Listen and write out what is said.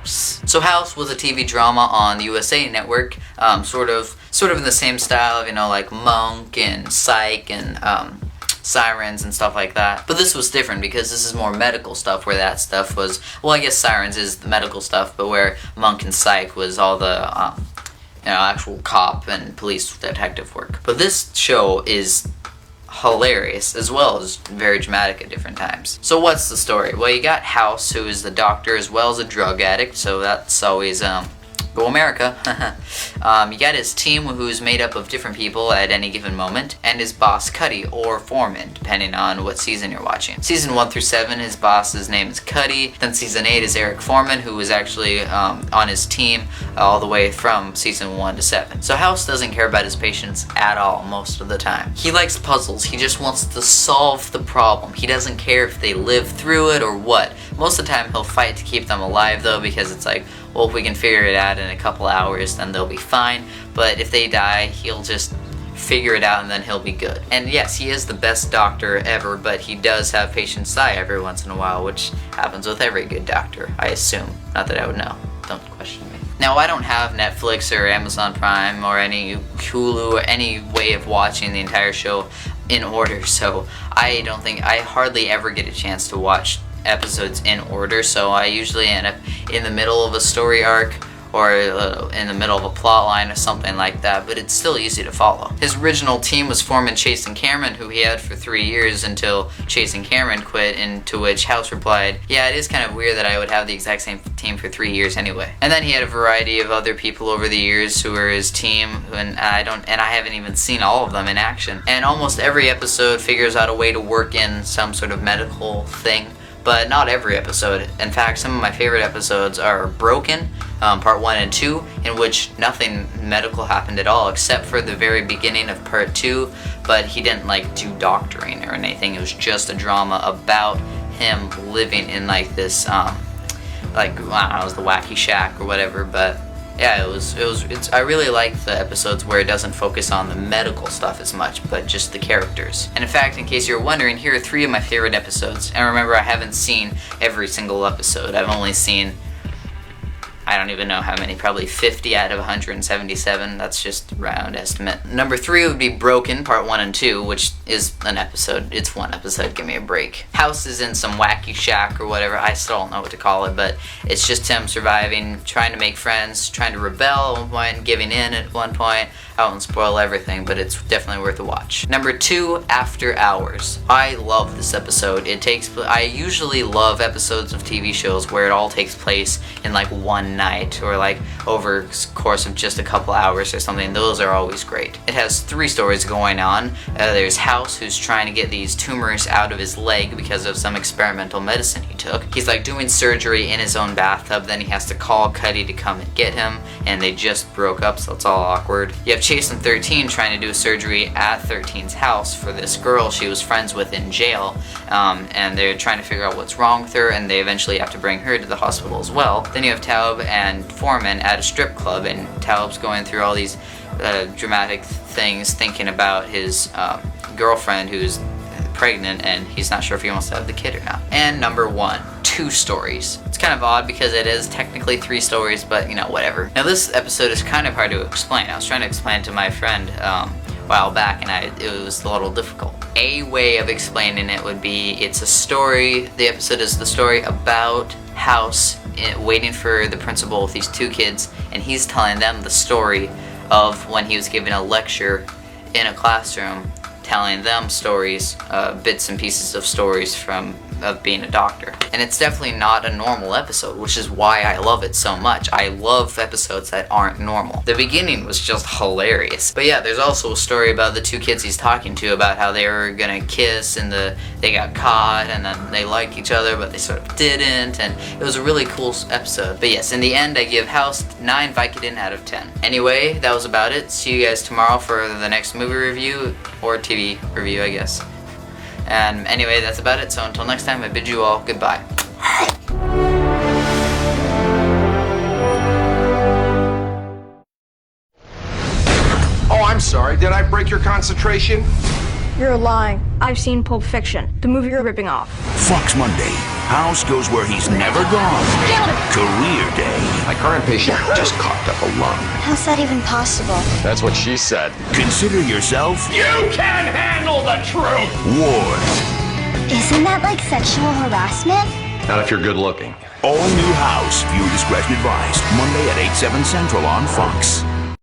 House. So House was a TV drama on the USA Network, sort of in the same style of, like Monk and Psych and Sirens and stuff like that. But this was different because this is more medical stuff, where that stuff was, well, I guess Sirens is the medical stuff, but where Monk and Psych was all the actual cop and police detective work. But this show is hilarious as well as very dramatic at different times. So what's the story? Well, you got House, who is the doctor as well as a drug addict, so that's always go America. You got his team, who's made up of different people at any given moment, and his boss Cuddy, or Foreman, depending on what season you're watching. Season 1 through 7, his boss's name is Cuddy. Then season 8 is Eric Foreman, who was actually on his team all the way from season 1 to 7. So House doesn't care about his patients at all most of the time. He likes puzzles. He just wants to solve the problem. He doesn't care if they live through it or what. Most of the time he'll fight to keep them alive though, because it's like, well, if we can figure it out in a couple hours, then they'll be fine. But if they die, he'll just figure it out and then he'll be good. And yes, he is the best doctor ever, but he does have patients die every once in a while, which happens with every good doctor, I assume. Not that I would know. Don't question me. Now, I don't have Netflix or Amazon Prime or any Hulu or any way of watching the entire show in order, so I hardly ever get a chance to watch episodes in order, so I usually end up in the middle of a story arc or in the middle of a plot line or something like that, but it's still easy to follow. His original team was Foreman, Chase, and Cameron, who he had for 3 years until Chase and Cameron quit, and to which House replied, yeah, it is kind of weird that I would have the exact same team for 3 years anyway. And then he had a variety of other people over the years who were his team, and I haven't even seen all of them in action. And almost every episode figures out a way to work in some sort of medical thing, but not every episode. In fact, some of my favorite episodes are Broken, part 1 and 2, in which nothing medical happened at all except for the very beginning of part 2, but he didn't do doctoring or anything. It was just a drama about him living in this I don't know, it was the Wacky Shack or whatever, but yeah, I really like the episodes where it doesn't focus on the medical stuff as much, but just the characters. And in fact, in case you're wondering, here are 3 of my favorite episodes. And remember, I haven't seen every single episode. I've only seen, I don't even know how many, probably 50 out of 177. That's just a round estimate. Number 3 would be Broken, part 1 and 2, which is an episode. It's one episode, give me a break. House is in some wacky shack or whatever. I still don't know what to call it, but it's just him surviving, trying to make friends, trying to rebel at one point, giving in at one point. I won't spoil everything, but it's definitely worth a watch. Number 2, After Hours. I love this episode. I usually love episodes of TV shows where it all takes place in one night or over the course of just a couple hours or something. Those are always great. It has 3 stories going on. There's House, who's trying to get these tumors out of his leg because of some experimental medicine he took. He's doing surgery in his own bathtub, then he has to call Cuddy to come and get him, and they just broke up, so it's all awkward. You have Chase and 13 trying to do surgery at 13's house for this girl she was friends with in jail, and they're trying to figure out what's wrong with her, and they eventually have to bring her to the hospital as well. Then you have Taub and Foreman at a strip club, and Taub's going through all these dramatic things, thinking about his girlfriend who's pregnant, and he's not sure if he wants to have the kid or not. And number 1, 2 stories. It's kind of odd because it is technically 3 stories, but whatever. Now this episode is kind of hard to explain. I was trying to explain it to my friend a while back, and it was a little difficult. A way of explaining it would be, it's a story, the episode is the story about House waiting for the principal with these 2 kids, and he's telling them the story of when he was giving a lecture in a classroom, telling them stories, bits and pieces of stories of being a doctor. And it's definitely not a normal episode, which is why I love it so much. I love episodes that aren't normal. The beginning was just hilarious. But yeah, there's also a story about the 2 kids he's talking to, about how they were gonna kiss and they got caught, and then they liked each other but they sort of didn't, and it was a really cool episode. But yes, in the end I give House 9 Vicodin out of 10. Anyway, that was about it. See you guys tomorrow for the next movie review, or TV review, I guess. And anyway, that's about it, so until next time, I bid you all goodbye. Oh, I'm sorry, did I break your concentration? You're lying. I've seen Pulp Fiction, the movie you're ripping off. Fox Monday. House goes where he's never gone. Career day. My current patient just coughed up a lung. How's that even possible? That's what she said. Consider yourself You can't handle the truth! warned. Isn't that like sexual harassment? Not if you're good looking. All new House. Viewer discretion advised. Monday at 8/7 Central on Fox.